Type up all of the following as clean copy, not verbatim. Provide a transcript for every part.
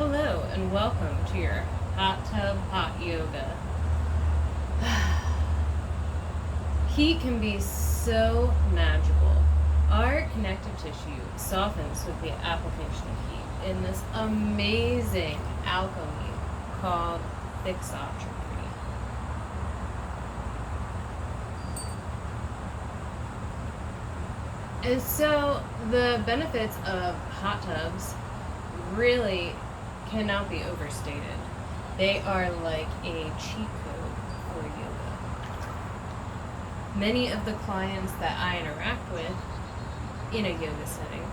Hello and welcome to your hot tub hot yoga. Heat can be so magical. Our connective tissue softens with the application of heat in this amazing alchemy called fixotropy. And so the benefits of hot tubs really cannot be overstated. They are like a cheat code for yoga. Many of the clients that I interact with in a yoga setting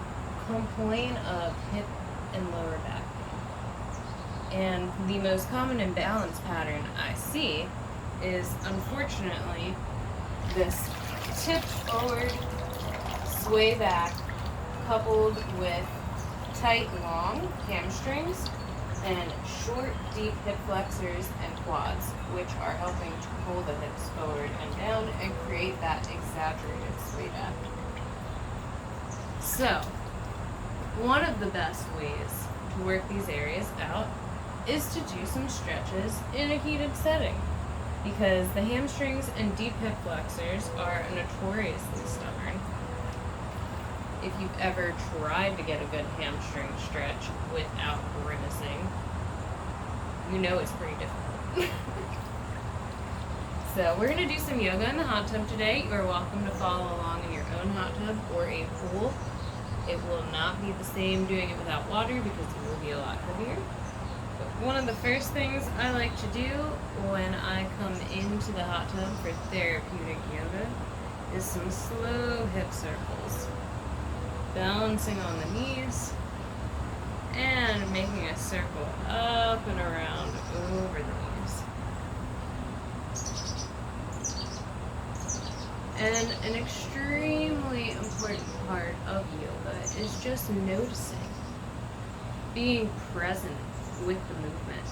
complain of hip and lower back pain. And the most common imbalance pattern I see is, unfortunately, this tip forward, sway back, coupled with tight, long hamstrings and short, deep hip flexors and quads, which are helping to pull the hips forward and down and create that exaggerated sway back. So, one of the best ways to work these areas out is to do some stretches in a heated setting, because the hamstrings and deep hip flexors are notoriously stubborn. If you've ever tried to get a good hamstring stretch without grimacing, you know it's pretty difficult. So we're going to do some yoga in the hot tub today. You're welcome to follow along in your own hot tub or a pool. It will not be the same doing it without water because it will be a lot heavier. But one of the first things I like to do when I come into the hot tub for therapeutic yoga is some slow hip circles. Balancing on the knees and making a circle up and around over the knees. And an extremely important part of yoga is just noticing, being present with the movement.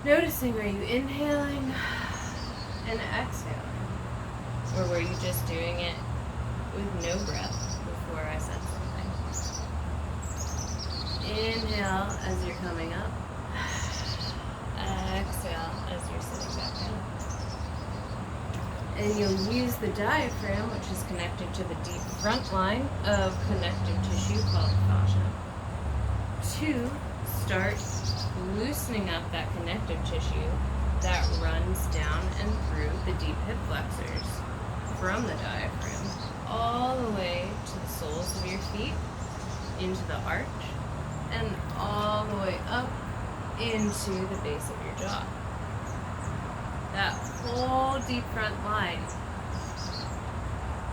Noticing, are you inhaling and exhaling? Or were you just doing it with no breath? Before I said something. Inhale as you're coming up. Exhale as you're sitting back down. And you'll use the diaphragm, which is connected to the deep front line of connective tissue called fascia, to start loosening up that connective tissue that runs down and through the deep hip flexors from the diaphragm all the way to the soles of your feet, into the arch, and all the way up into the base of your jaw. That whole deep front line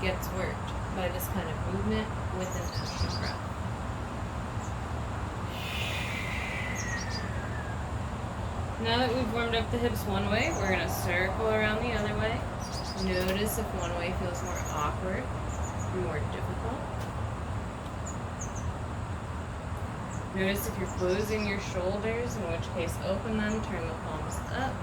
gets worked by this kind of movement with an extra breath. Now that we've warmed up the hips one way, we're going to circle around the other way. Notice if one way feels more awkward, more difficult. Notice if you're closing your shoulders, in which case open them, turn the palms up.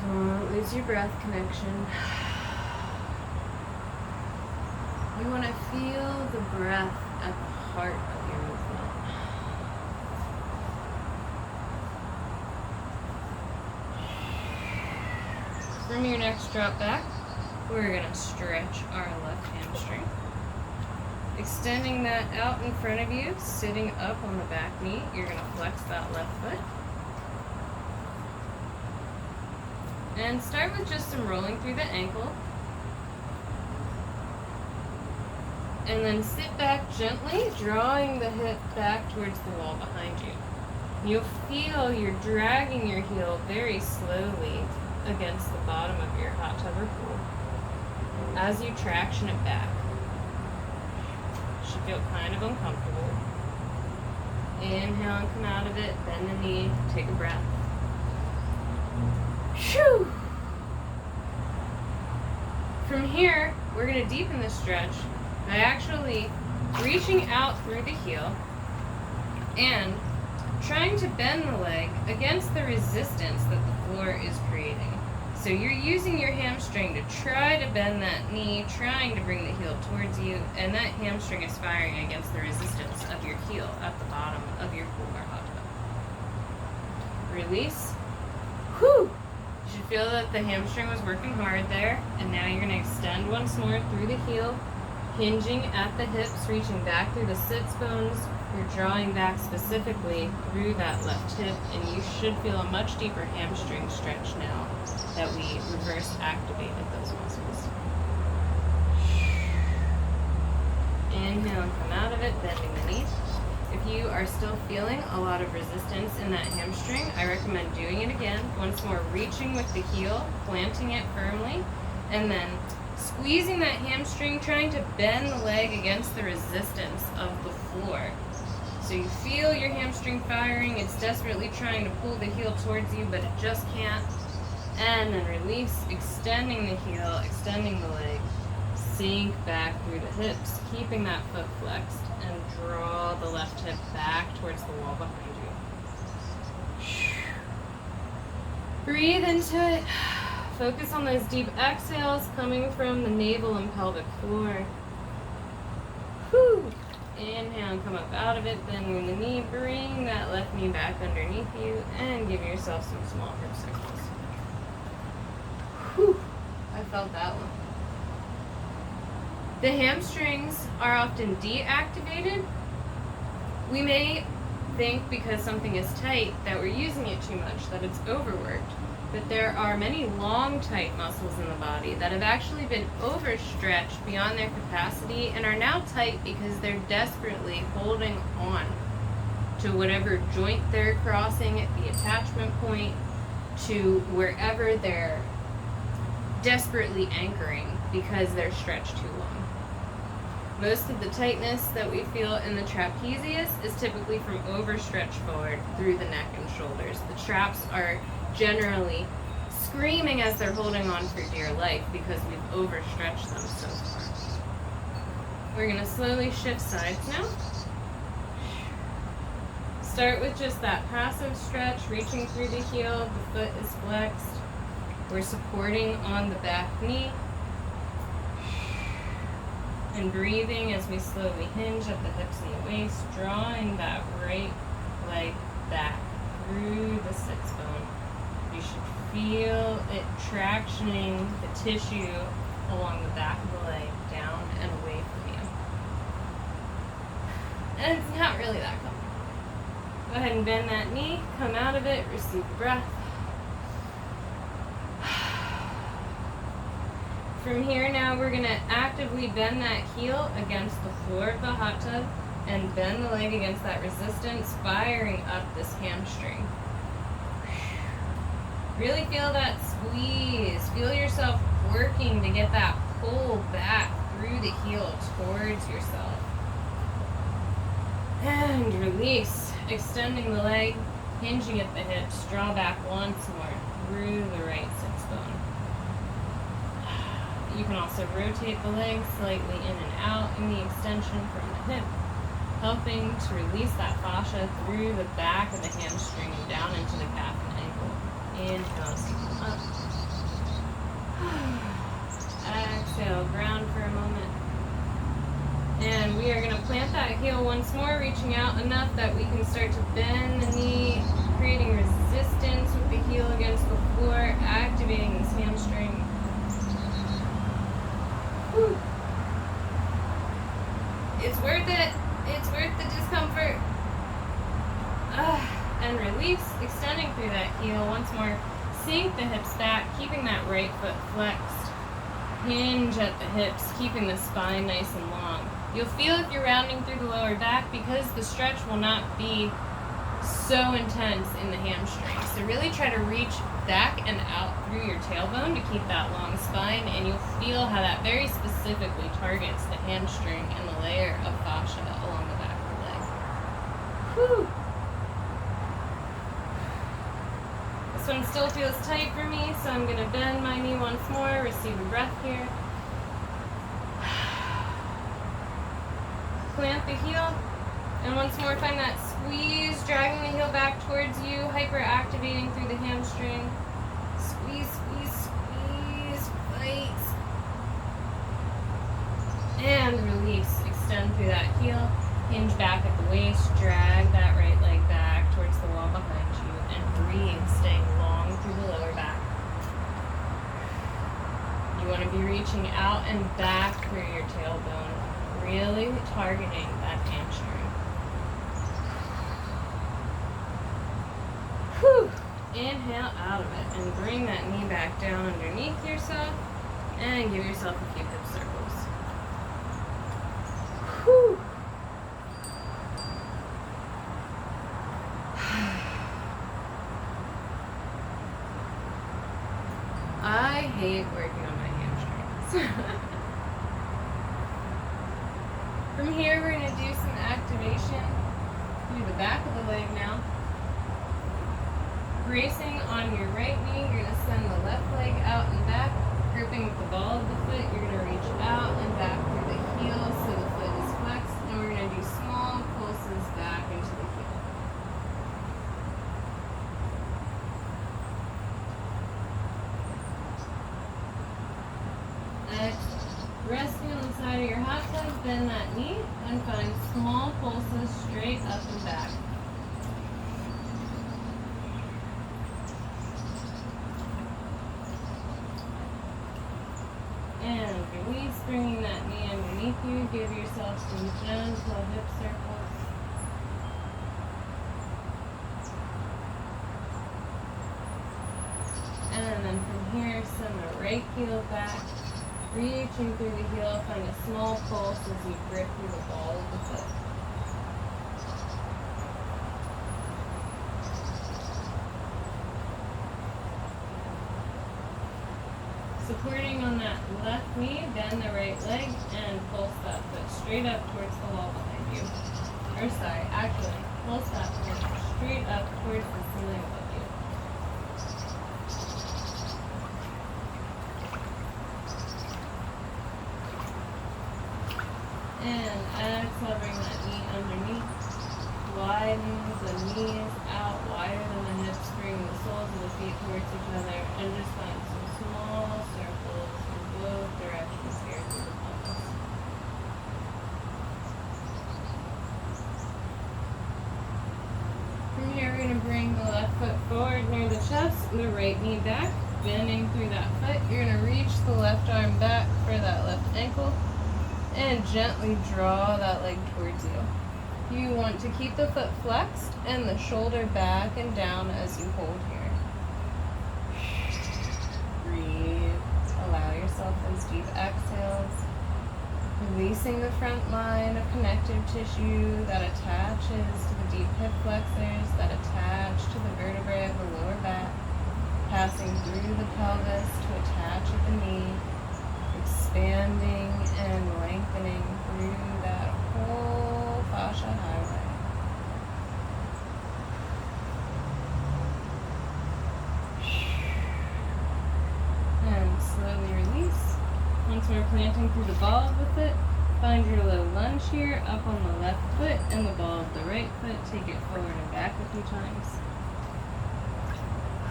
Don't lose your breath connection. You want to feel the breath at the heart of your movement. From your next drop back, we're going to stretch our left hamstring. Extending that out in front of you, sitting up on the back knee, you're going to flex that left foot. And start with just some rolling through the ankle. And then sit back gently, drawing the hip back towards the wall behind you. You'll feel you're dragging your heel very slowly against the bottom of your hot tub or pool as you traction it back. Should feel kind of uncomfortable. Inhale and come out of it, bend the knee, take a breath. Shoo! From here, we're going to deepen this stretch by actually reaching out through the heel and trying to bend the leg against the resistance that the floor is creating. So you're using your hamstring to try to bend that knee, trying to bring the heel towards you, and that hamstring is firing against the resistance of your heel at the bottom of your pool bar hot tub. Release. Whew! You should feel that the hamstring was working hard there, and now you're going to extend once more through the heel, hinging at the hips, reaching back through the sits bones. You're drawing back specifically through that left hip, and you should feel a much deeper hamstring stretch now that we reverse activated those muscles. Inhale and come out of it, bending the knees. If you are still feeling a lot of resistance in that hamstring, I recommend doing it again. Once more, reaching with the heel, planting it firmly, and then squeezing that hamstring, trying to bend the leg against the resistance of the floor. So you feel your hamstring firing, it's desperately trying to pull the heel towards you, but it just can't. And then release, extending the heel, extending the leg, sink back through the hips, keeping that foot flexed, and draw the left hip back towards the wall behind you. Breathe into it. Focus on those deep exhales coming from the navel and pelvic floor. Whew. Inhale and come up out of it, bending the knee, bring that left knee back underneath you, and give yourself some small hip circles. Whew. I felt that one. The hamstrings are often deactivated. We may think because something is tight that we're using it too much, that it's overworked. But there are many long, tight muscles in the body that have actually been overstretched beyond their capacity and are now tight because they're desperately holding on to whatever joint they're crossing at the attachment point, to wherever they're desperately anchoring because they're stretched too long. Most of the tightness that we feel in the trapezius is typically from overstretch forward through the neck and shoulders. The traps are generally screaming as they're holding on for dear life because we've overstretched them so far. We're going to slowly shift sides now. Start with just that passive stretch, reaching through the heel, the foot is flexed. We're supporting on the back knee. And breathing as we slowly hinge at the hips and the waist, drawing that right leg back through the sits bone. You should feel it tractioning the tissue along the back of the leg down and away from you. And it's not really that comfortable. Go ahead and bend that knee, come out of it, receive the breath. From here now, we're going to actively bend that heel against the floor of the hot tub and bend the leg against that resistance, firing up this hamstring. Really feel that squeeze. Feel yourself working to get that pull back through the heel towards yourself. And release, extending the leg, hinging at the hips, draw back once more through the right sits bone. You can also rotate the leg slightly in and out in the extension from the hip, helping to release that fascia through the back of the hamstring and down into the calf and ankle. Inhale, come up. Exhale, ground for a moment. And we are going to plant that heel once more, reaching out enough that we can start to bend the knee, creating resistance with the heel against the floor, activating this hamstring. Whew. It's worth it. It's worth the discomfort. And release, extending through that heel once more. Sink the hips back, keeping that right foot flexed. Hinge at the hips, keeping the spine nice and long. You'll feel if you're rounding through the lower back because the stretch will not be so intense in the hamstring. So really try to reach back and out through your tailbone to keep that long spine, and you'll feel how that very specifically targets the hamstring and the layer of fascia along the back of the leg. Whew. This one still feels tight for me, so I'm going to bend my knee once more, receive a breath here. Plant the heel, and once more find that squeeze, dragging the heel back towards you, hyperactivating through the hamstring. Squeeze, squeeze, through that heel, hinge back at the waist, drag that right leg back towards the wall behind you, and breathe, staying long through the lower back. You want to be reaching out and back through your tailbone, really targeting that hamstring. Whew. Inhale out of it and bring that knee back down underneath yourself and give yourself a few hip circles. Whew. I hate working on my hamstrings. From here, we're going to do some activation through the back of the leg now. Bracing on your right knee, you're going to send the left leg out and back. Gripping with the ball of the foot, you're going to reach out and back through the heel so the foot is flexed. And we're going to do small pulses back into the heel. Resting on the side of your hot tub, bend that knee and find small pulses straight up and back. And release, bringing that knee underneath you. Give yourself some gentle hip circles. And then from here, send the right heel back. Reaching through the heel, find a small pulse as you grip through the ball of the foot. Supporting on that left knee, bend the right leg and pulse that foot straight up towards the wall behind you. Or sorry, actually, pulse that foot straight up towards the ceiling above you. And exhale, bring that knee underneath. Widen the knees out wider than the hips. Bring the soles of the feet towards each other. And just find some small circles in both directions here through the pelvis. From here, we're going to bring the left foot forward near the chest. The right knee back. Bending through that foot. You're going to reach the left arm back for that left ankle. And gently draw that leg towards you. You want to keep the foot flexed and the shoulder back and down as you hold here. Breathe. Allow yourself those deep exhales. Releasing the front line of connective tissue that attaches to the deep hip flexors, that attach to the vertebrae of the lower back. Passing through the pelvis to attach at the knee. Expanding and lengthening through that whole fascia highway. And slowly release. Once we're planting through the ball of the foot, find your low lunge here, up on the left foot and the ball of the right foot. Take it forward and back a few times.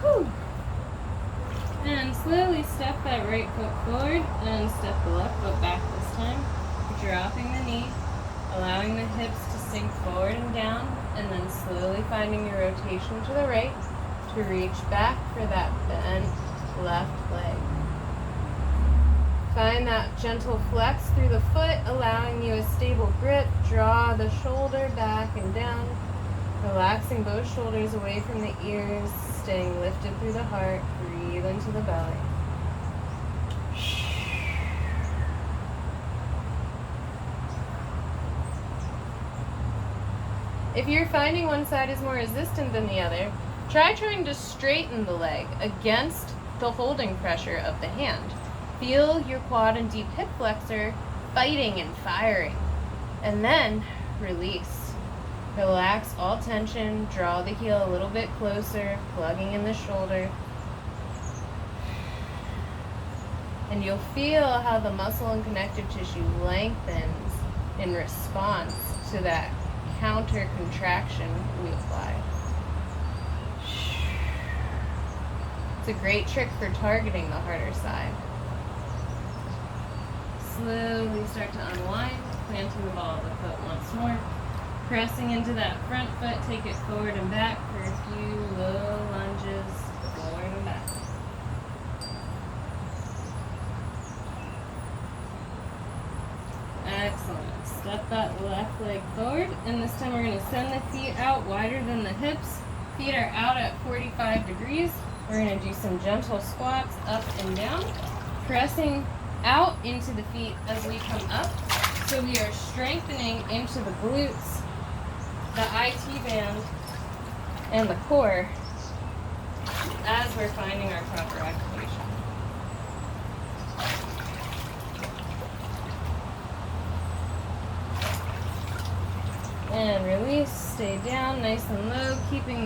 Whew. And slowly step that right foot forward and step the left foot back this time. Dropping the knee, allowing the hips to sink forward and down, and then slowly finding your rotation to the right to reach back for that bent left leg. Find that gentle flex through the foot, allowing you a stable grip. Draw the shoulder back and down, relaxing both shoulders away from the ears, staying lifted through the heart. Breathe into the belly. If you're finding one side is more resistant than the other, try trying to straighten the leg against the holding pressure of the hand. Feel your quad and deep hip flexor fighting and firing. And then release. Relax all tension, draw the heel a little bit closer, plugging in the shoulder. And you'll feel how the muscle and connective tissue lengthens in response to that counter contraction we apply. It's a great trick for targeting the harder side. Slowly start to unwind, planting the ball of the foot once more. Pressing into that front foot, take it forward and back for a few low lunges, forward and back. Excellent. Step that left leg forward, and this time we're going to send the feet out wider than the hips. Feet are out at 45 degrees. We're going to do some gentle squats up and down, pressing out into the feet as we come up. So we are strengthening into the glutes, the IT band, and the core as we're finding our proper activation. And release, stay down nice and low, keeping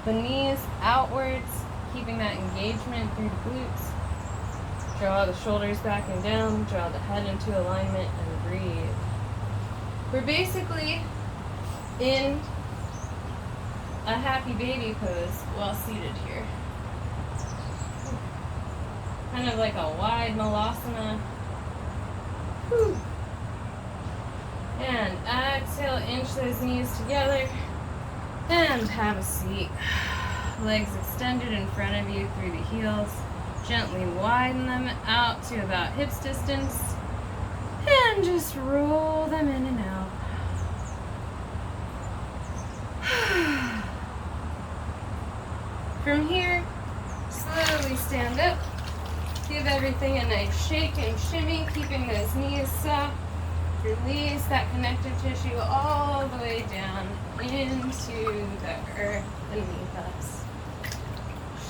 the knees outwards, keeping that engagement through the glutes. Draw the shoulders back and down, draw the head into alignment, and breathe. We're basically in a happy baby pose while seated here. Kind of like a wide malasana. Whew. And exhale, inch those knees together, and have a seat. Legs extended in front of you through the heels. Gently widen them out to about hips distance, and just roll them in and out. From here, slowly stand up. Give everything a nice shake and shimmy, keeping those knees soft. Release that connective tissue all the way down into the earth beneath us.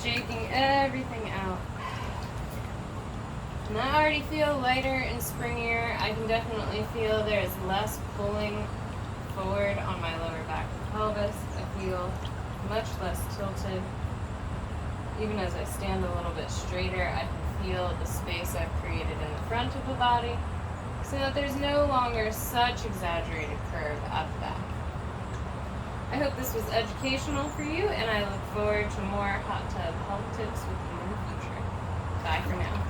Shaking everything out. And I already feel lighter and springier. I can definitely feel there's less pulling forward on my lower back and pelvis. I feel much less tilted. Even as I stand a little bit straighter, I can feel the space I've created in the front of the body, so that there's no longer such exaggerated curve at the back. I hope this was educational for you, and I look forward to more hot tub health tips with you in the future. Bye for now.